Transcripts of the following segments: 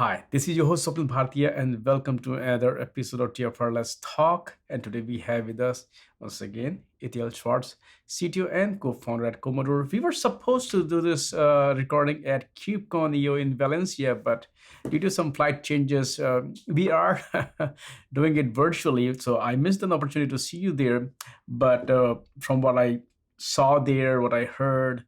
Hi, this is your host Swapnil Bhartiya, and welcome to another episode of TFR Let's Talk. And today we have with us once again Itiel Shwartz, CTO and Co-Founder at Komodor. We were supposed to do this recording at KubeCon in Valencia, but due to some flight changes, we are doing it virtually. So I missed an opportunity to see you there. But from what I saw there, what I heard,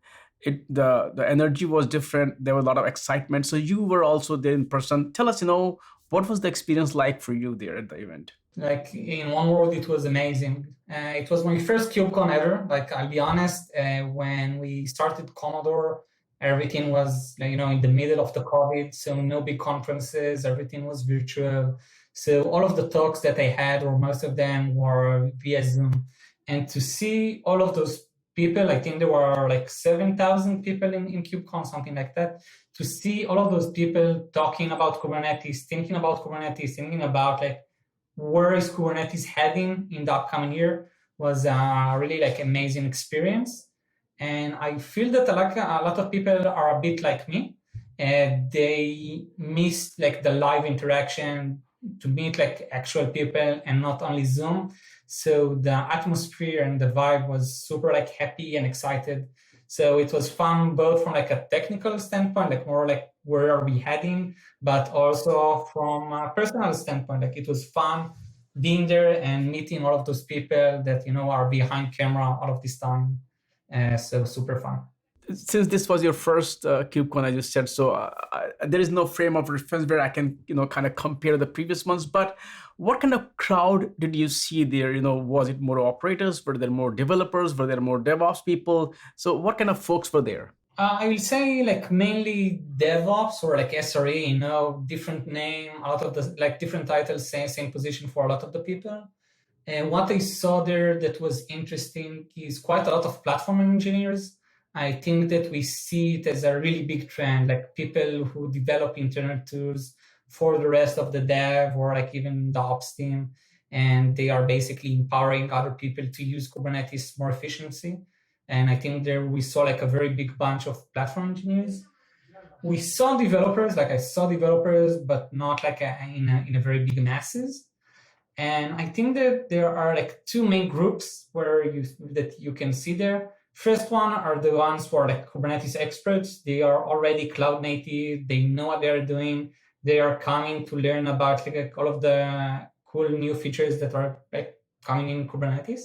the energy was different. There was a lot of excitement. So you were also there in person. Tell us, what was the experience like for you there at the event? Like in one word, it was amazing. It was my first KubeCon ever. Like I'll be honest, when we started Komodor, everything was in the middle of the COVID, so no big conferences. Everything was virtual. So all of the talks that I had, or most of them, were via Zoom. And to see all of those people, I think there were like 7,000 people in KubeCon, something like that. To see all of those people talking about Kubernetes, thinking about Kubernetes, thinking about like where is Kubernetes heading in the upcoming year was a really like amazing experience. And I feel that a lot of people are a bit like me. They miss like the live interaction, to meet like actual people and not only Zoom. So the atmosphere and the vibe was super like happy and excited. So it was fun both from like a technical standpoint, like more like where are we heading, but also from a personal standpoint, like it was fun being there and meeting all of those people that are behind camera all of this time. So super fun. Since this was your first KubeCon, as you said, so there is no frame of reference where I can, kind of compare the previous ones. But what kind of crowd did you see there? Was it more operators? Were there more developers? Were there more DevOps people? So what kind of folks were there? I will say like mainly DevOps or like SRE, different name, out of the like different titles, same position for a lot of the people. And what I saw there that was interesting is quite a lot of platform engineers. I think that we see it as a really big trend, like people who develop internal tools for the rest of the dev or like even the ops team. And they are basically empowering other people to use Kubernetes more efficiently. And I think there we saw like a very big bunch of platform engineers. We saw developers, like I saw developers, but not like in a very big masses. And I think that there are like two main groups that you can see there. First one are the ones who are like Kubernetes experts. They are already cloud native. They know what they're doing. They are coming to learn about like all of the cool new features that are like coming in Kubernetes.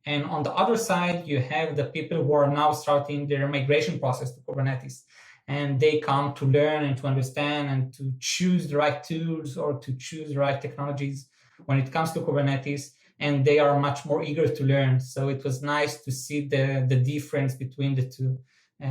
And on the other side, you have the people who are now starting their migration process to Kubernetes. And they come to learn and to understand and to choose the right tools or to choose the right technologies when it comes to Kubernetes. And they are much more eager to learn. So it was nice to see the difference between the two.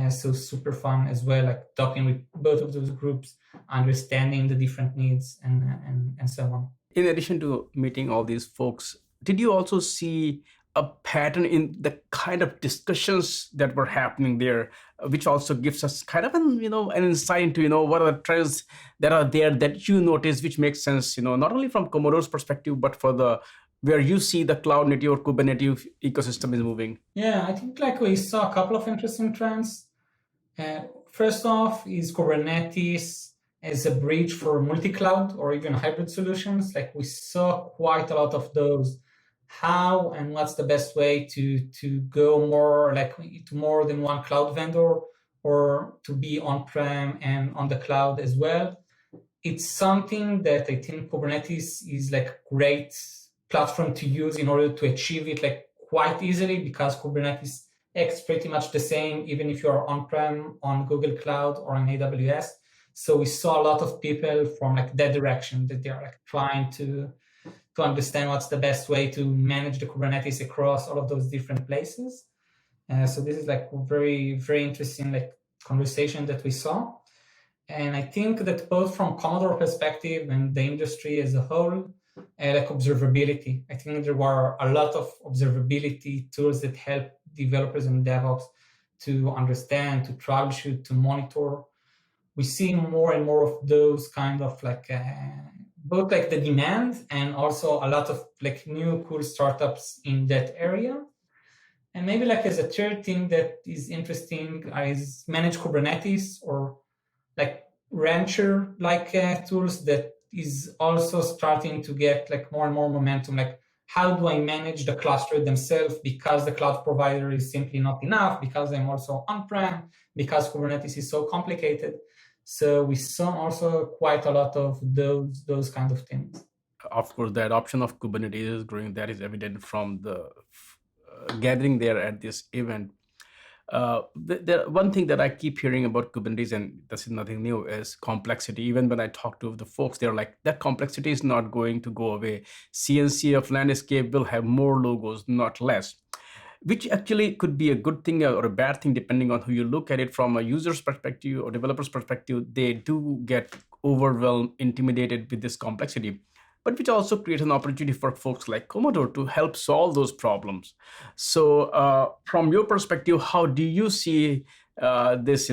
So super fun as well, like talking with both of those groups, understanding the different needs and so on. In addition to meeting all these folks, did you also see a pattern in the kind of discussions that were happening there, which also gives us kind of an insight into what are the trends that are there that you notice, which makes sense, not only from Komodor's perspective, but for where you see the cloud native or Kubernetes ecosystem is moving? Yeah, I think like we saw a couple of interesting trends. First off is Kubernetes as a bridge for multi-cloud or even hybrid solutions. Like we saw quite a lot of those. How and what's the best way to go more like to more than one cloud vendor or to be on-prem and on the cloud as well. It's something that I think Kubernetes is like great platform to use in order to achieve it like quite easily, because Kubernetes acts pretty much the same even if you're on-prem on Google Cloud or on AWS. So we saw a lot of people from like that direction that they are like trying to understand what's the best way to manage the Kubernetes across all of those different places. So this is like very, very interesting like conversation that we saw. And I think that both from Komodor perspective and the industry as a whole, like observability. I think there were a lot of observability tools that help developers and DevOps to understand, to troubleshoot, to monitor. We see more and more of those kind of like both like the demand and also a lot of like new cool startups in that area. And maybe like as a third thing that is interesting is managed Kubernetes, or like rancher-like tools that is also starting to get like more and more momentum. Like, how do I manage the cluster themselves because the cloud provider is simply not enough, because I'm also on-prem, because Kubernetes is so complicated. So we saw also quite a lot of those kind of things. Of course, the adoption of Kubernetes is growing. That is evident from the gathering there at this event. One thing that I keep hearing about Kubernetes, and this is nothing new, is complexity. Even when I talk to the folks, they're like, that complexity is not going to go away. CNC of landscape will have more logos, not less, which actually could be a good thing or a bad thing depending on who you look at it. From a user's perspective or developer's perspective, they do get overwhelmed, intimidated with this complexity, but which also creates an opportunity for folks like Komodor to help solve those problems. So from your perspective, how do you see this?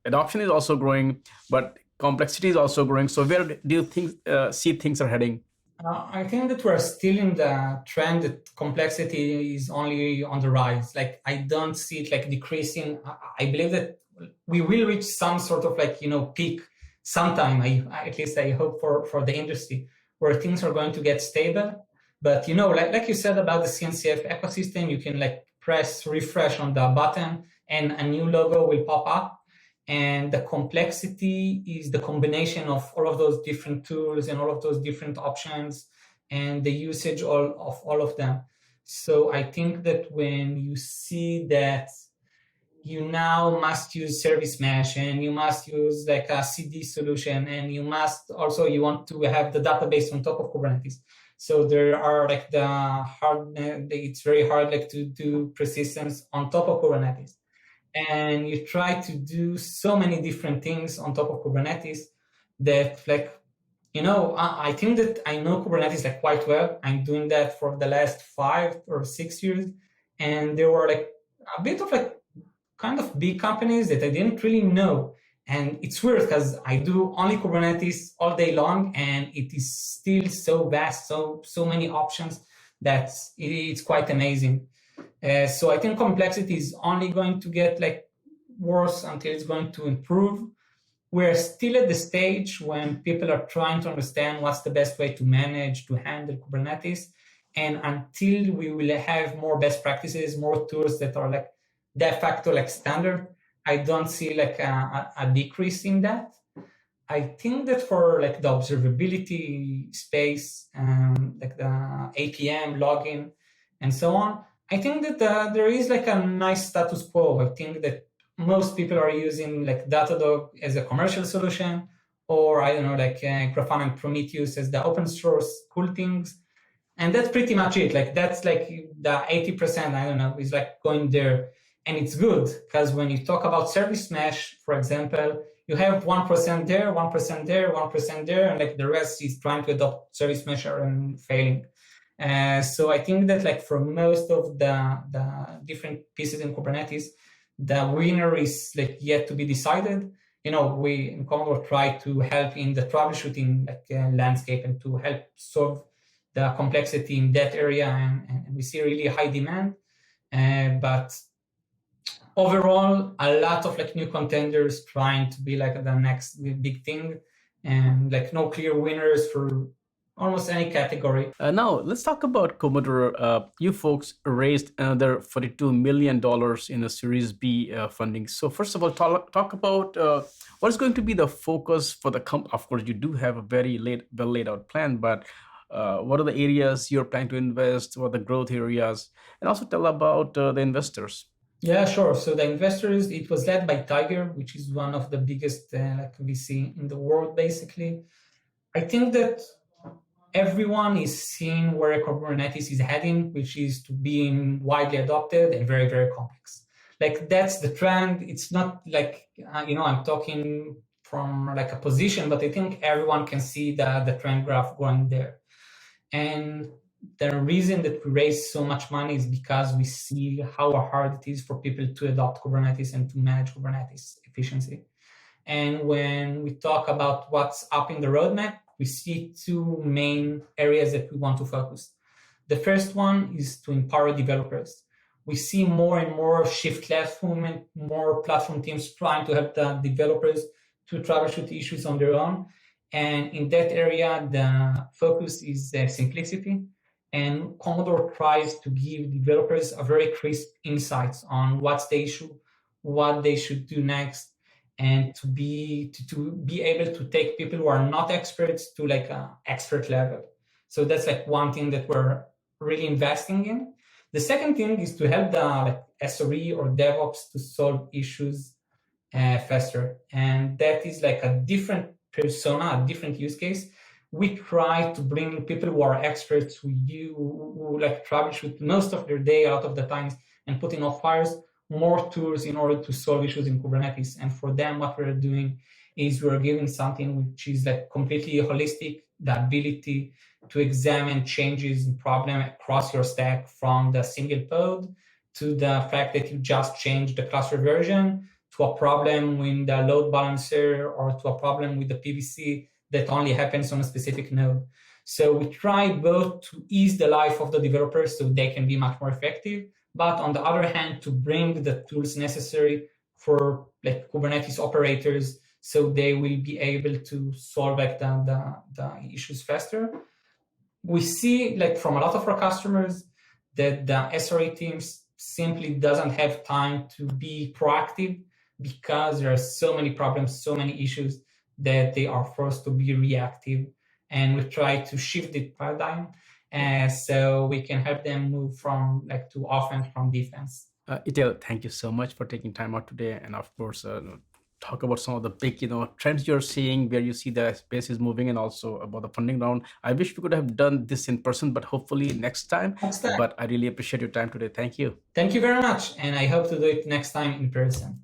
Adoption is also growing, but complexity is also growing. So where do you think see things are heading? I think that we're still in the trend that complexity is only on the rise. Like, I don't see it like decreasing. I believe that we will reach some sort of like, peak sometime. At least I hope for the industry where things are going to get stable. But, like you said about the CNCF ecosystem, you can like press refresh on the button and a new logo will pop up. And the complexity is the combination of all of those different tools and all of those different options and the usage of all of them. So I think that when you see that you now must use service mesh and you must use like a CD solution and you want to have the database on top of Kubernetes. So there are like it's very hard like to do persistence on top of Kubernetes. And you try to do so many different things on top of Kubernetes that like, I think that I know Kubernetes like quite well. I'm doing that for the last 5 or 6 years. And there were like a bit of like kind of big companies that I didn't really know. And it's weird because I do only Kubernetes all day long and it is still so vast, so many options that it's quite amazing. So I think complexity is only going to get like worse until it's going to improve. We're still at the stage when people are trying to understand what's the best way to manage, to handle Kubernetes. And until we will have more best practices, more tools that are like de facto like standard, I don't see like a decrease in that. I think that for like the observability space, like the APM login and so on, I think that there is like a nice status quo. I think that most people are using like Datadog as a commercial solution, or I don't know, like Grafana and Prometheus as the open source cool things. And that's pretty much it. Like that's like the 80%, I don't know, is like going there. And it's good because when you talk about service mesh, for example, you have 1% there, 1% there, 1% there, and like the rest is trying to adopt service mesh and failing. So I think that like for most of the different pieces in Kubernetes, the winner is like yet to be decided. We in Komodor try to help in the troubleshooting like landscape and to help solve the complexity in that area, and we see really high demand. But overall, a lot of like new contenders trying to be like the next big thing, and like no clear winners for almost any category. Now, let's talk about Komodor. You folks raised another $42 million in a Series B funding. So first of all, talk about what is going to be the focus for the company. Of course, you do have a very well laid out plan, but what are the areas you're planning to invest? What are the growth areas? And also tell about the investors. Yeah, sure. So the investors, it was led by Tiger, which is one of the biggest like VC in the world, basically. I think that everyone is seeing where Kubernetes is heading, which is to being widely adopted and very, very complex. Like that's the trend. It's not like, I'm talking from like a position, but I think everyone can see the trend graph going there. And the reason that we raise so much money is because we see how hard it is for people to adopt Kubernetes and to manage Kubernetes efficiency. And when we talk about what's up in the roadmap, we see 2 main areas that we want to focus. The first one is to empower developers. We see more and more shift left movement, more platform teams trying to help the developers to troubleshoot issues on their own. And in that area, the focus is simplicity. And Komodor tries to give developers a very crisp insights on what's the issue, what they should do next, and to be able to take people who are not experts to like an expert level. So that's like one thing that we're really investing in. The second thing is to help the like SRE or DevOps to solve issues faster. And that is like a different persona, a different use case. We try to bring people who are experts, who like troubleshoot most of their day out of the times and put enough fires, more tools in order to solve issues in Kubernetes. And for them, what we're doing is we're giving something which is like completely holistic, the ability to examine changes and problem across your stack, from the single pod to the fact that you just changed the cluster version, to a problem with the load balancer, or to a problem with the PVC that only happens on a specific node. So we try both to ease the life of the developers so they can be much more effective, but on the other hand, to bring the tools necessary for like Kubernetes operators so they will be able to solve like the issues faster. We see like from a lot of our customers that the SRE teams simply doesn't have time to be proactive because there are so many problems, so many issues that they are forced to be reactive. And we try to shift the paradigm so we can help them move from like to offense from defense. Itiel, thank you so much for taking time out today, and of course, talk about some of the big trends you're seeing, where you see the space is moving, and also about the funding round. I wish we could have done this in person, but hopefully next time. But I really appreciate your time today. Thank you. Thank you very much, and I hope to do it next time in person.